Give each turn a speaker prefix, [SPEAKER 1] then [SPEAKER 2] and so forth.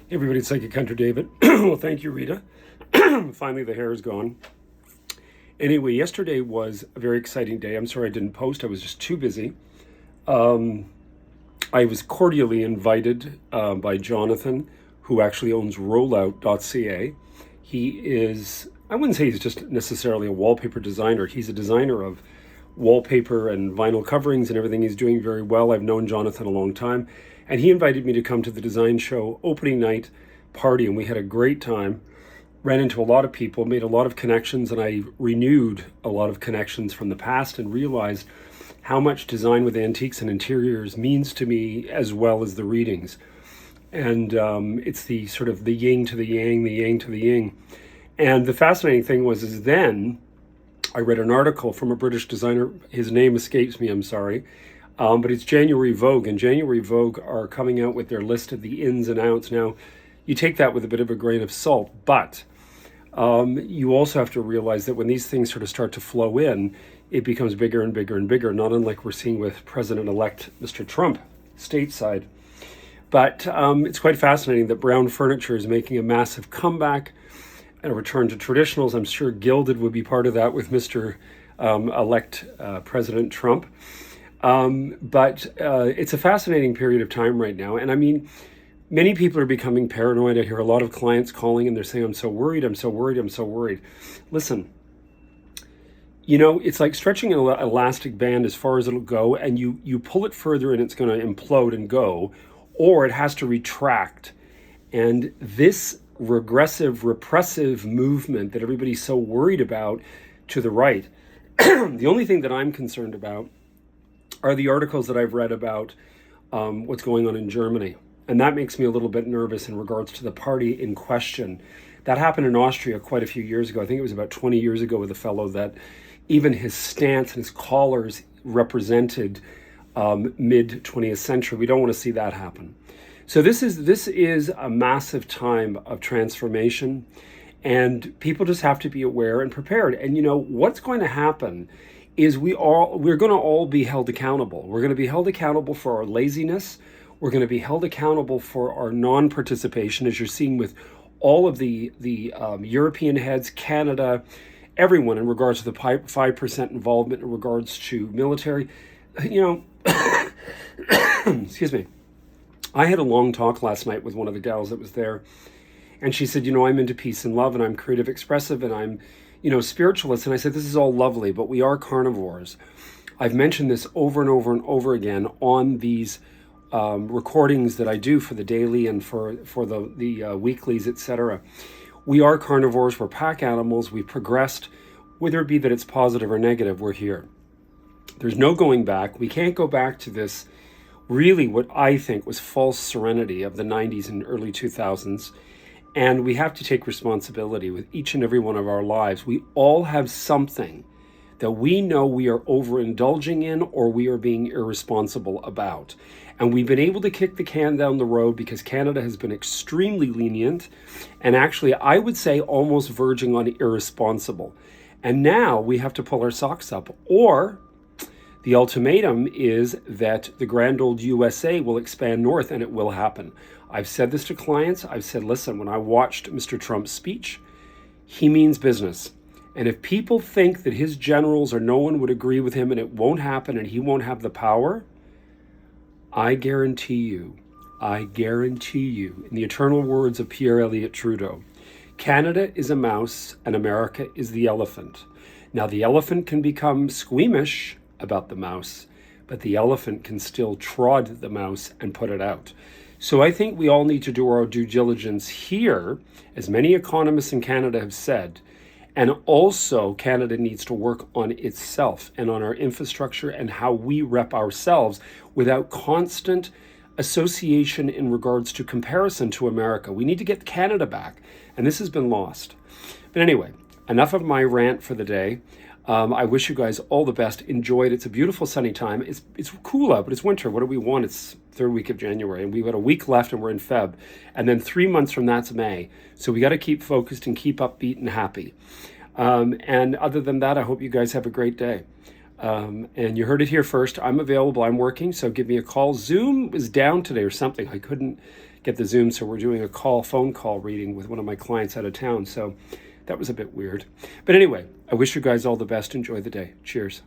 [SPEAKER 1] Hey everybody, it's Psychic Hunter David. Well, thank you, Rita. Finally, the hair is gone. Anyway, yesterday was a very exciting day. I'm sorry I didn't post. I was just too busy. I was cordially invited by Jonathan, who actually owns rollout.ca. He is, I wouldn't say he's just necessarily a wallpaper designer. He's a designer of wallpaper and vinyl coverings and everything. He's doing very well. I've known Jonathan a long time. And he invited me to come to the design show opening night party, and we had a great time. Ran into a lot of people, made a lot of connections, and I renewed a lot of connections from the past and realized how much design with antiques and interiors means to me, as well as the readings. And it's the sort of the yin to the yang, the yang to the yin. And the fascinating thing is then I read an article from a British designer. His name escapes me, I'm sorry. But it's January Vogue, and January Vogue are coming out with their list of the ins and outs. Now, you take that with a bit of a grain of salt, but you also have to realize that when these things sort of start to flow in, it becomes bigger and bigger and bigger, not unlike we're seeing with President-elect Mr. Trump stateside. But it's quite fascinating that brown furniture is making a massive comeback and a return to traditionals. I'm sure Gilded would be part of that with Mr. Elect President Trump. But it's a fascinating period of time right now. And I mean, many people are becoming paranoid. I hear a lot of clients calling and they're saying, I'm so worried, I'm so worried, I'm so worried. Listen, it's like stretching an elastic band as far as it'll go, and you pull it further and it's going to implode and go, or it has to retract. And this regressive, repressive movement that everybody's so worried about to the right, the only thing that I'm concerned about are the articles that I've read about what's going on in Germany. And that makes me a little bit nervous in regards to the party in question. That happened in Austria quite a few years ago. I think it was about 20 years ago with a fellow that even his stance and his collars represented mid 20th century. We don't want to see that happen. So this is a massive time of transformation, and people just have to be aware and prepared. And what's going to happen is we're going to all be held accountable. We're going to be held accountable for our laziness. We're going to be held accountable for our non-participation, as you're seeing with all of the European heads, Canada, everyone in regards to the 5% involvement in regards to military. Excuse me. I had a long talk last night with one of the gals that was there, and she said, I'm into peace and love, and I'm creative, expressive, and I'm spiritualists. And I said, this is all lovely, but we are carnivores. I've mentioned this over and over and over again on these recordings that I do for the daily and for the weeklies, etc. We are carnivores. We're pack animals. We've progressed, whether it be that it's positive or negative, we're here. There's no going back. We can't go back to this, really what I think was false serenity of the 90s and early 2000s. And we have to take responsibility with each and every one of our lives. We all have something that we know we are overindulging in or we are being irresponsible about. And we've been able to kick the can down the road because Canada has been extremely lenient and actually, I would say, almost verging on irresponsible. And now we have to pull our socks up, or the ultimatum is that the grand old USA will expand north, and it will happen. I've said this to clients. I've said, listen, when I watched Mr. Trump's speech, he means business. And if people think that his generals or no one would agree with him and it won't happen and he won't have the power, I guarantee you, in the eternal words of Pierre Elliott Trudeau, Canada is a mouse and America is the elephant. Now, the elephant can become squeamish about the mouse, but the elephant can still trod the mouse and put it out. So I think we all need to do our due diligence here, as many economists in Canada have said, and also Canada needs to work on itself and on our infrastructure and how we rep ourselves without constant association in regards to comparison to America. We need to get Canada back, and this has been lost. But anyway, enough of my rant for the day. I wish you guys all the best. Enjoy it. It's a beautiful sunny time. It's cool out, but it's winter. What do we want? It's third week of January, and we've got a week left, and we're in Feb. And then 3 months from that's May. So we got to keep focused and keep upbeat and happy. And other than that, I hope you guys have a great day. And you heard it here first. I'm available. I'm working, so give me a call. Zoom was down today or something. I couldn't get the Zoom. So we're doing a phone call reading with one of my clients out of town. So that was a bit weird. But anyway, I wish you guys all the best. Enjoy the day. Cheers.